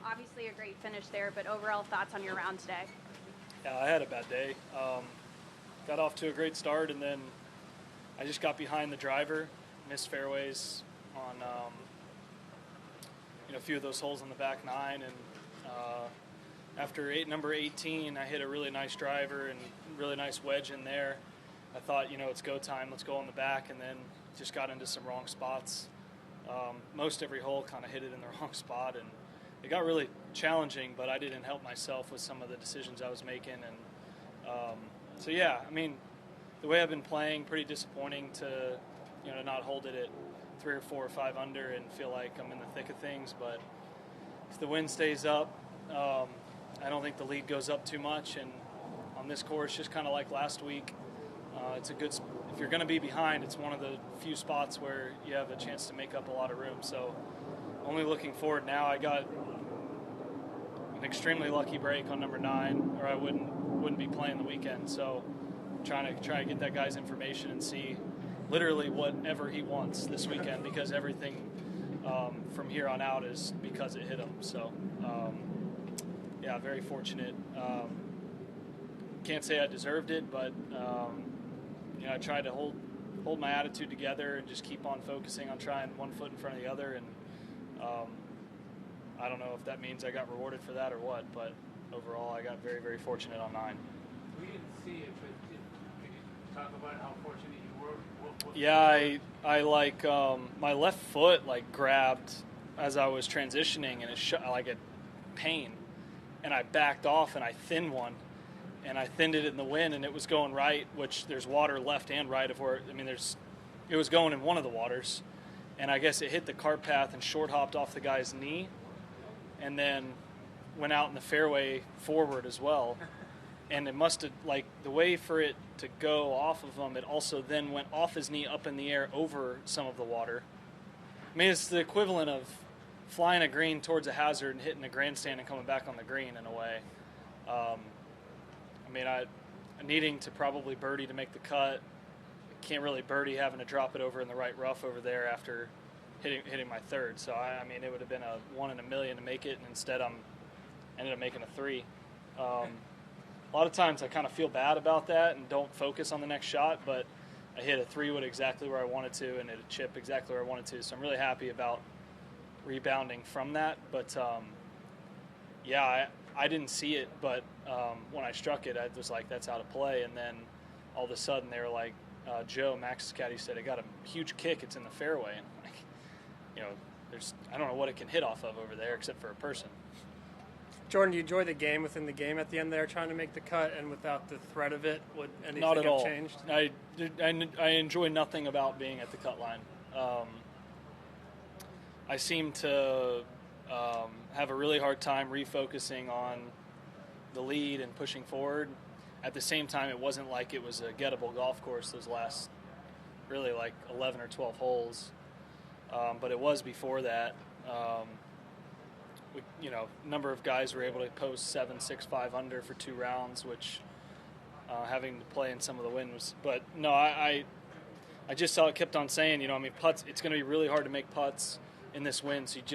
Obviously a great finish there, but overall thoughts on your round today? Yeah, I had a bad day. Got off to a great start, and then I just got behind the driver, missed fairways on a few of those holes on the back nine, and after number 18, I hit a really nice driver and really nice wedge in there. I thought, it's go time, let's go on the back, and then just got into some wrong spots. Most every hole kind of hit it in the wrong spot, and it got really challenging, but I didn't help myself with some of the decisions I was making. And so, yeah, I mean, the way I've been playing, pretty disappointing to not hold it at 3 or 4 or 5 under and feel like I'm in the thick of things. But if the wind stays up, I don't think the lead goes up too much. And on this course, just kind of like last week, it's a good. If you're going to be behind, it's one of the few spots where you have a chance to make up a lot of room. So, only looking forward now. I got an extremely lucky break on number 9, or I wouldn't be playing the weekend. So, try to get that guy's information and see literally whatever he wants this weekend, because everything from here on out is because it hit him. So, yeah, very fortunate. Can't say I deserved it, but I tried to hold my attitude together and just keep on focusing on trying one foot in front of the other. And I don't know if that means I got rewarded for that or what, but overall I got very, very fortunate on 9. We didn't see it, but could you talk about how fortunate you were? Yeah, I like my left foot grabbed as I was transitioning, and it shot like a pain, and I backed off and I thinned one. And I thinned it in the wind, and it was going right, which there's water left and right of where, it was going in one of the waters. And I guess it hit the cart path and short hopped off the guy's knee, and then went out in the fairway forward as well. And it must have, the way for it to go off of him, it also then went off his knee up in the air over some of the water. It's the equivalent of flying a green towards a hazard and hitting a grandstand and coming back on the green in a way. I needing to probably birdie to make the cut. Can't really birdie having to drop it over in the right rough over there after hitting my third. So, it would have been a 1 in a million to make it, and instead ended up making a 3. A lot of times I kind of feel bad about that and don't focus on the next shot, but I hit a 3-wood exactly where I wanted to and hit a chip exactly where I wanted to. So I'm really happy about rebounding from that. But, I didn't see it, but when I struck it, I was like, that's out of play. And then all of a sudden they were like, Joe, Max's caddy, said it got a huge kick. It's in the fairway. And, I don't know what it can hit off of over there except for a person. Jordan, do you enjoy the game within the game at the end there, trying to make the cut, and without the threat of it, would anything Not at have all. changed? I enjoy nothing about being at the cut line. I seem to have a really hard time refocusing on the lead and pushing forward. At the same time, it wasn't like it was a gettable golf course those last really 11 or 12 holes, but it was before that. A number of guys were able to post 7, 6, 5 under for 2 rounds, which having to play in some of the wind was. But no, I just saw it. Kept on saying, putts. It's going to be really hard to make putts in this wind, so you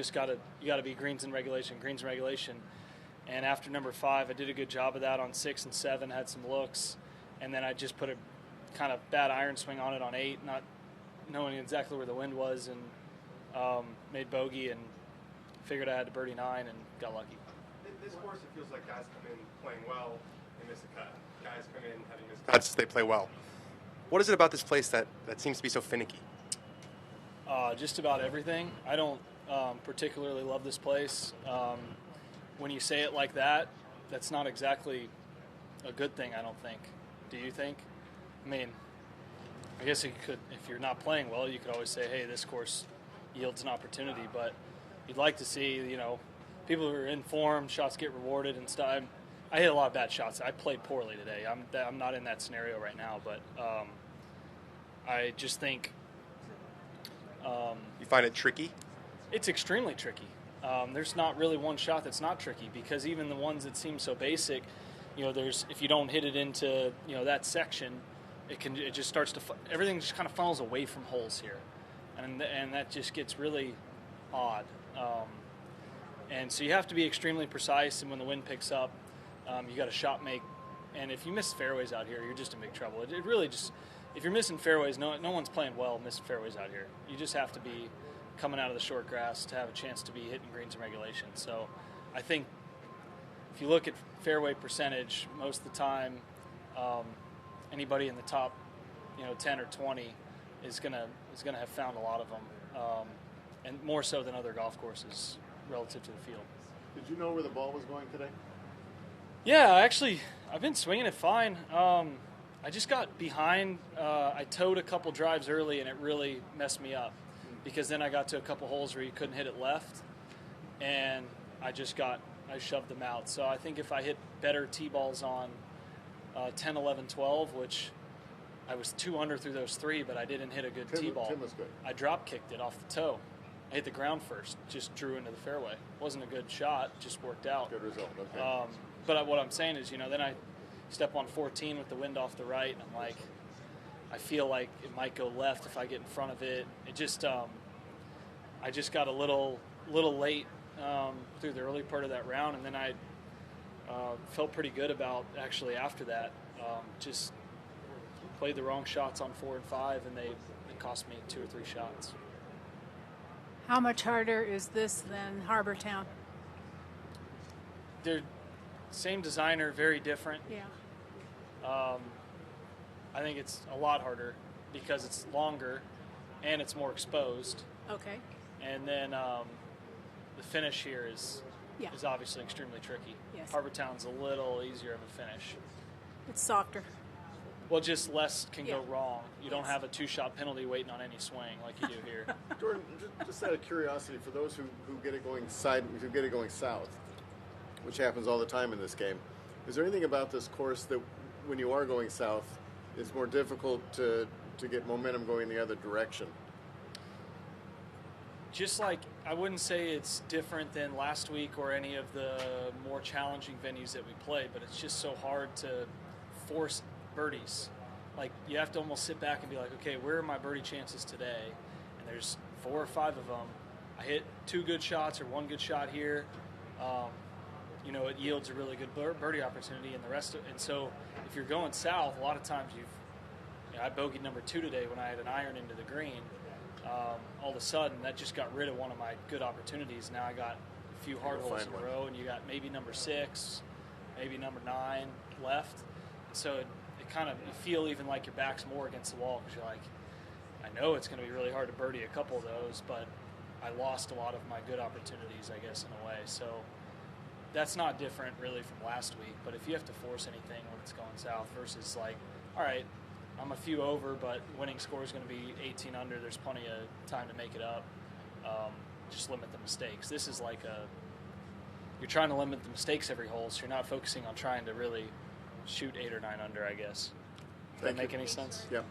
got to be greens in regulation. And after number 5, I did a good job of that on 6 and 7. Had some looks, and then I just put a kind of bad iron swing on it on 8, not knowing exactly where the wind was, and made bogey and figured I had to birdie 9 and got lucky. This course, it feels like guys come in playing well, they miss a cut. Guys come in having missed cuts, they play well. What is it about this place that seems to be so finicky? Just about everything. I don't particularly love this place. When you say it like that, that's not exactly a good thing, I don't think. Do you think? I guess you could, if you're not playing well, you could always say, hey, this course yields an opportunity, but you'd like to see, people who are in form, shots get rewarded and stuff. I hit a lot of bad shots. I played poorly today. I'm not in that scenario right now, but I just think... you find it tricky? It's extremely tricky. There's not really one shot that's not tricky, because even the ones that seem so basic, if you don't hit it into that section, it just starts to everything just kind of funnels away from holes here, and that just gets really odd. And so you have to be extremely precise, and when the wind picks up, you got a shot make. And if you miss fairways out here, you're just in big trouble. It really just, if you're missing fairways, no one's playing well missing fairways out here. You just have to be coming out of the short grass to have a chance to be hitting greens in regulation. So I think if you look at fairway percentage, most of the time, anybody in the top, 10 or 20 is gonna have found a lot of them, and more so than other golf courses relative to the field. Did you know where the ball was going today? Yeah, actually, I've been swinging it fine. I just got behind. I towed a couple drives early, and it really messed me up because then I got to a couple holes where you couldn't hit it left, and I shoved them out. So I think if I hit better tee balls on 10, 11, 12, which I was 2 under through those 3, but I didn't hit a good tee ball. Tim was good. I drop kicked it off the toe. I hit the ground first, just drew into the fairway. Wasn't a good shot, just worked out. Good result. Okay. But what I'm saying is, then I step on 14 with the wind off the right, and I'm like, I feel like it might go left if I get in front of it. It just, I just got a little late through the early part of that round, and then I felt pretty good about actually after that. Just played the wrong shots on 4 and 5, and it cost me 2 or 3 shots. How much harder is this than Harbor Town? They're same designer, very different. Yeah. I think it's a lot harder because it's longer and it's more exposed. Okay. And then the finish here is obviously extremely tricky. Yes. Harbor Town's a little easier of a finish. It's softer. Well, just less can go Yeah. wrong. You don't have a 2-shot penalty waiting on any swing like you do here. Jordan, just out of curiosity, for those who get it going south, which happens all the time in this game, is there anything about this course that, when you are going south, is more difficult to get momentum going the other direction? Just like, I wouldn't say it's different than last week or any of the more challenging venues that we played, but it's just so hard to force birdies. Like, you have to almost sit back and be like, okay, where are my birdie chances today? And there's 4 or 5 of them. I hit 2 good shots or 1 good shot here. It yields a really good birdie opportunity, and the rest of, and so if you're going south, a lot of times I bogeyed number 2 today when I had an iron into the green. All of a sudden, that just got rid of one of my good opportunities. Now I got a few hard holes in a row, and you got maybe number 6, maybe number 9 left. And so it kind of, you feel even like your back's more against the wall because you're like, I know it's going to be really hard to birdie a couple of those, but I lost a lot of my good opportunities, I guess, in a way. So that's not different really from last week. But if you have to force anything when it's going south versus like, all right, I'm a few over, but winning score is going to be 18 under. There's plenty of time to make it up. Just limit the mistakes. This is like you're trying to limit the mistakes every hole, so you're not focusing on trying to really shoot 8 or 9 under, I guess. Does that make any sense? Yeah.